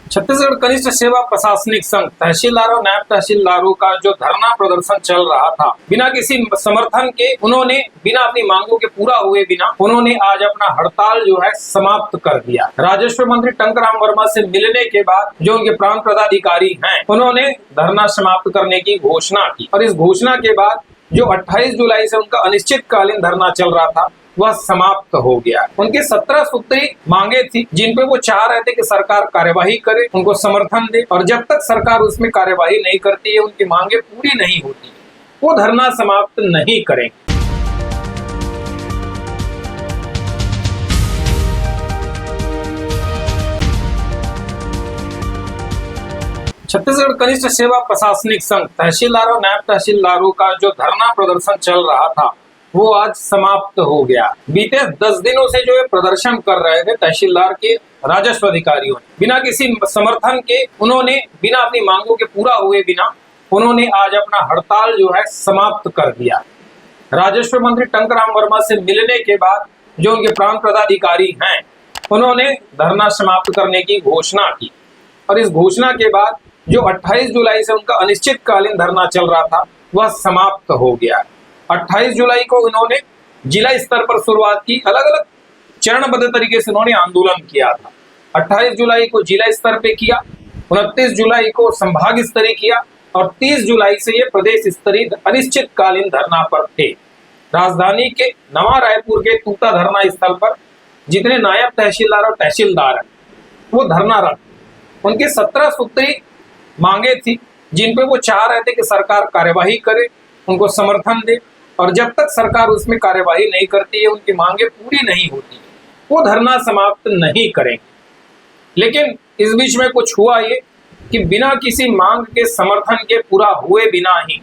छत्तीसगढ़ कनिष्ठ सेवा प्रशासनिक संघ तहसीलदारों नायब तहसीलदारों का जो धरना प्रदर्शन चल रहा था, बिना किसी समर्थन के उन्होंने बिना अपनी मांगों के पूरा हुए बिना उन्होंने आज अपना हड़ताल जो है समाप्त कर दिया। राजस्व मंत्री टंकराम वर्मा से मिलने के बाद जो उनके प्रांत पदाधिकारी हैं, उन्होंने धरना समाप्त करने की घोषणा की और इस घोषणा के बाद जो 28 जुलाई से उनका अनिश्चितकालीन धरना चल रहा था वह समाप्त हो गया। उनकी 17 सूत्री मांगे थी जिन पे वो चाह रहे थे कि सरकार कार्यवाही करे, उनको समर्थन दे और जब तक सरकार उसमें कार्यवाही नहीं करती है, उनकी मांगे पूरी नहीं होती, वो धरना समाप्त नहीं करेंगे। छत्तीसगढ़ कनिष्ठ सेवा प्रशासनिक संघ तहसीलदारों नायब तहसीलदारों का जो धरना प्रदर्शन चल रहा था वो आज समाप्त हो गया। बीते 10 दिनों से जो प्रदर्शन कर रहे थे तहसीलदार के राजस्व अधिकारियों ने बिना किसी समर्थन के उन्होंने बिना अपनी मांगों के पूरा हुए बिना उन्होंने आज अपना हड़ताल जो है समाप्त कर दिया। राजस्व मंत्री टंकराम वर्मा से मिलने के बाद जो उनके प्रांत पदाधिकारी हैं, उन्होंने धरना समाप्त करने की घोषणा की और इस घोषणा के बाद जो 28 जुलाई से उनका अनिश्चितकालीन धरना चल रहा था वह समाप्त हो गया। 28 जुलाई को उन्होंने जिला स्तर पर शुरुआत की, अलग अलग चरणबद्ध तरीके से उन्होंने आंदोलन किया था। 28 जुलाई को जिला स्तर पे किया, 29 जुलाई को संभाग स्तरीय किया और 30 जुलाई से ये प्रदेश स्तरीय अनिश्चितकालीन धरना पर थे। राजधानी के नवा रायपुर के तूता धरना स्थल पर जितने नायब तहसीलदार और तहसीलदार हैं वो धरनारत। उनकी 17 सूत्री मांगे थी जिन पे वो चाह रहे थे कि सरकार कार्यवाही करे, उनको समर्थन दे और जब तक सरकार उसमें कार्यवाही नहीं करती है, उनकी मांगे पूरी नहीं होती, वो धरना समाप्त नहीं करेंगे। लेकिन इस बीच में कुछ हुआ ये कि बिना किसी मांग के समर्थन के पूरा हुए बिना ही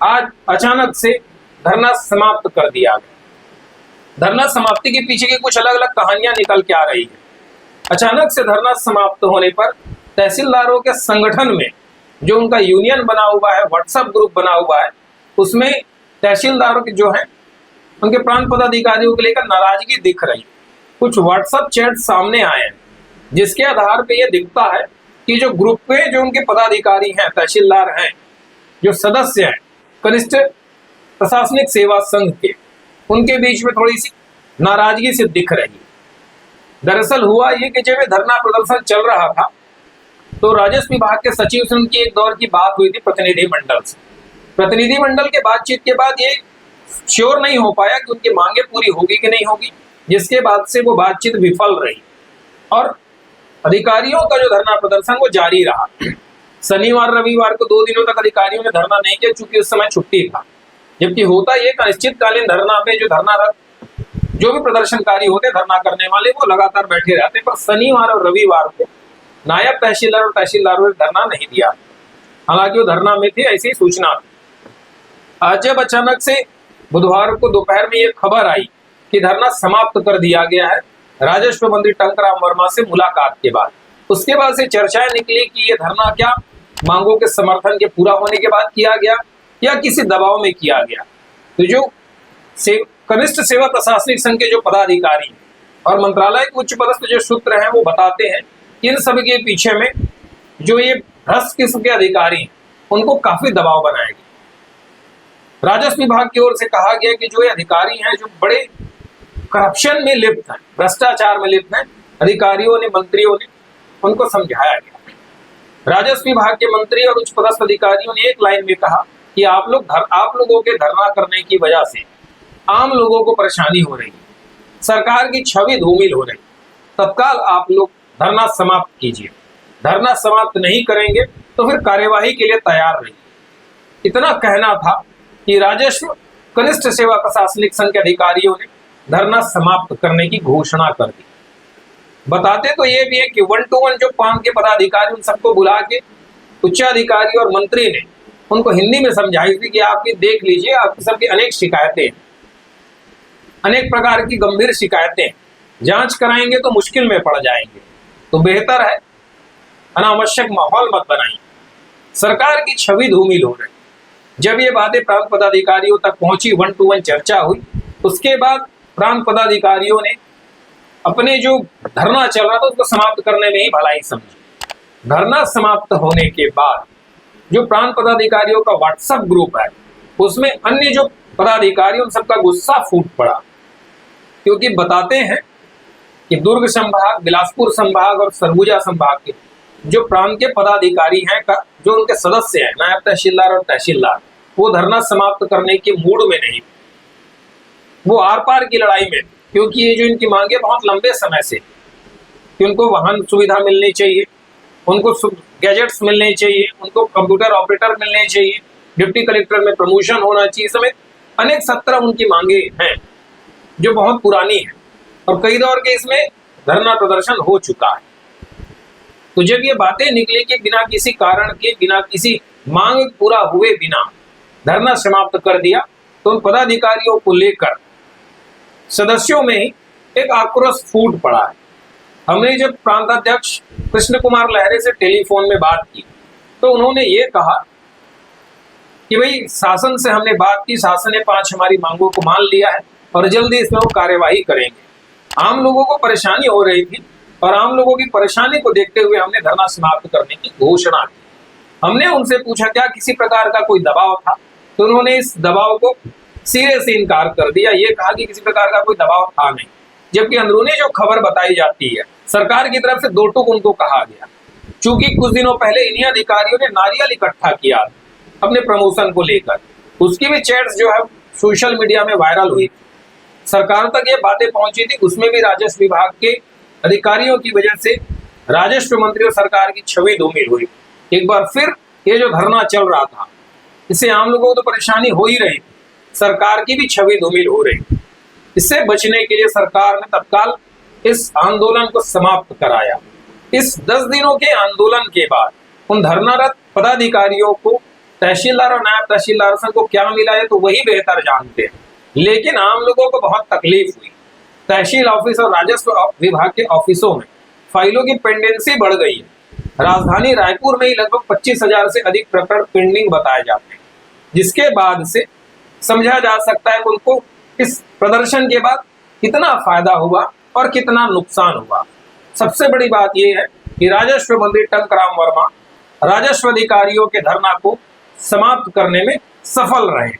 आज अचानक से धरना समाप्त कर दिया गया। धरना समाप्ति के पीछे की कुछ अलग अलग कहानियां निकल के आ रही है। अचानक से धरना समाप्त होने पर तहसीलदारों के संगठन में जो उनका यूनियन बना हुआ है, व्हाट्सएप ग्रुप बना हुआ है, उसमें तहसीलदारों के जो है उनके प्रांत पदाधिकारियों को लेकर नाराजगी दिख रही। कुछ व्हाट्सएप चैट सामने आए हैं जिसके आधार पे ये दिखता है कि जो ग्रुप पे जो उनके पदाधिकारी हैं, तहसीलदार हैं, जो सदस्य हैं कनिष्ठ प्रशासनिक सेवा संघ के, उनके बीच में थोड़ी सी नाराजगी से दिख रही। दरअसल हुआ ये कि जब धरना प्रदर्शन चल रहा था तो राजस्व विभाग के सचिव से उनकी एक दौर की बात हुई थी प्रतिनिधि मंडल से। प्रतिनिधि मंडल के बातचीत के बाद ये श्योर नहीं हो पाया कि उनकी मांगे पूरी होगी कि नहीं होगी, जिसके बाद से वो बातचीत विफल रही और अधिकारियों का जो धरना प्रदर्शन वो जारी रहा। शनिवार रविवार को 2 दिनों तक अधिकारियों ने धरना नहीं किया चूंकि उस समय छुट्टी था। जबकि होता ये अनिश्चितकालीन धरना पे जो धरनारत जो भी प्रदर्शनकारी होते धरना करने वाले वो लगातार बैठे रहते, पर शनिवार और रविवार को नायब तहसीलदार और तहसीलदारों ने धरना नहीं दिया। हालांकि वो धरना में थे, ऐसी सूचना थी। आज जब अचानक से बुधवार को दोपहर में ये खबर आई कि धरना समाप्त कर दिया गया है राजस्व मंत्री टंकराम वर्मा से मुलाकात के बाद, उसके बाद से चर्चाएं निकली कि ये धरना क्या मांगों के समर्थन के पूरा होने के बाद किया गया या किसी दबाव में किया गया। तो जो कनिष्ठ सेवा प्रशासनिक संघ के जो पदाधिकारी और मंत्रालय के उच्च पदस्थ जो सूत्र हैं वो बताते हैं इन सब के पीछे में जो ये भ्रष्ट किस्म के अधिकारी हैं उनको काफी दबाव बनाया गया। राजस्व विभाग की ओर से कहा गया कि जो ये अधिकारी हैं जो बड़े करप्शन में लिप्त हैं, भ्रष्टाचार में लिप्त हैं, अधिकारियों ने, मंत्रियों ने उनको समझाया गया। राजस्व विभाग के मंत्री और उच्च पदस्थ अधिकारियों ने एक लाइन में कहा कि आप लोगों के धरना करने की वजह से आम लोगों को परेशानी हो रही है, सरकार की छवि धूमिल हो रही, तत्काल आप लोग धरना समाप्त कीजिए। धरना समाप्त नहीं करेंगे तो फिर कार्यवाही के लिए तैयार रहिए। इतना कहना था कि राजस्व कनिष्ठ सेवा प्रशासनिक संघ के अधिकारियों ने धरना समाप्त करने की घोषणा कर दी। बताते तो ये भी है कि 1 to 1 जो प्रांत के पदाधिकारी उन सबको बुला के उच्चाधिकारी और मंत्री ने उनको हिंदी में समझाई थी कि आप ये देख लीजिए, आपकी सबकी अनेक शिकायतें, अनेक प्रकार की गंभीर शिकायतें, जांच कराएंगे तो मुश्किल में पड़ जाएंगे, तो बेहतर है अनावश्यक माहौल मत बनाइए। सरकार की छवि धूमिल हो रही। जब ये बातें प्रांत पदाधिकारियों तक पहुंची, 1 to 1 चर्चा हुई, उसके बाद प्रांत पदाधिकारियों ने अपने जो धरना चल रहा था उसको समाप्त करने में ही भलाई समझी। धरना समाप्त होने के बाद जो प्रांत पदाधिकारियों का व्हाट्सएप ग्रुप है उसमें अन्य जो पदाधिकारी उन सबका गुस्सा फूट पड़ा, क्योंकि बताते हैं कि दुर्ग संभाग, बिलासपुर संभाग और सरगुजा संभाग के जो प्रांत के पदाधिकारी हैं, जो उनके सदस्य हैं, नायब तहसीलदार और तहसीलदार, वो धरना समाप्त करने के मूड में नहीं, वो आर पार की लड़ाई में, क्योंकि ये जो इनकी मांगे बहुत लंबे समय से कि उनको वाहन सुविधा मिलनी चाहिए, उनको गैजेट्स मिलने चाहिए, उनको कंप्यूटर ऑपरेटर मिलने चाहिए, डिप्टी कलेक्टर में प्रमोशन होना चाहिए, समेत अनेक 17 उनकी मांगे हैं जो बहुत पुरानी है और कई दौर के इसमें धरना प्रदर्शन हो चुका है। तो जब ये बातें निकली कि बिना किसी कारण के, बिना किसी मांग पूरा हुए बिना धरना समाप्त कर दिया, तो उन पदाधिकारियों को लेकर सदस्यों में ही एक आक्रोश फूट पड़ा है। हमने जब प्रांताध्यक्ष कृष्ण कुमार लहरे से टेलीफोन में बात की तो उन्होंने ये कहा कि भाई शासन से हमने बात की, शासन ने 5 हमारी मांगों को मान लिया है और जल्दी इसमें वो कार्यवाही करेंगे। आम लोगों को परेशानी हो रही थी और आम लोगों की परेशानी को देखते हुए हमने धरना समाप्त करने की घोषणा की। हमने उनसे पूछा क्या किसी प्रकार का कोई दबाव था, तो उन्होंने इस दबाव को सिरे से इनकार कर दिया। ये कहा कि किसी प्रकार का कोई दबाव था नहीं, जबकि अंदरूनी जो खबर बताई जाती है सरकार की तरफ से 2 टूक उनको कहा गया। चूंकि कुछ दिनों पहले इन्हीं अधिकारियों ने नारियल इकट्ठा किया अपने प्रमोशन को लेकर, उसकी भी चैट्स जो है सोशल मीडिया में वायरल हुई, सरकार तक ये बातें पहुंची थी। उसमें भी राजस्व विभाग के अधिकारियों की वजह से राजस्व मंत्री और सरकार की छवि धूमिल हुई। एक बार फिर ये जो धरना चल रहा था इससे आम लोगों को तो परेशानी हो ही रही, सरकार की भी छवि धूमिल हो रही। इससे बचने के लिए सरकार ने तत्काल इस आंदोलन को समाप्त कराया। इस 10 दिनों के आंदोलन के बाद उन धरनारत पदाधिकारियों को तहसीलदार और नायब तहसीलदार से को क्या मिला है तो वही बेहतर जानते हैं, लेकिन आम लोगों को बहुत तकलीफ हुई। तहसील ऑफिस और राजस्व विभाग के ऑफिसों में फाइलों की पेंडेंसी बढ़ गई है। राजधानी रायपुर में ही लगभग 25,000 से अधिक प्रकरण पेंडिंग बताए जाते हैं, जिसके बाद से समझा जा सकता है कि उनको इस प्रदर्शन के बाद कितना फायदा हुआ और कितना नुकसान हुआ। सबसे बड़ी बात यह है कि राजस्व मंत्री टंकराम वर्मा राजस्व अधिकारियों के धरना को समाप्त करने में सफल रहे।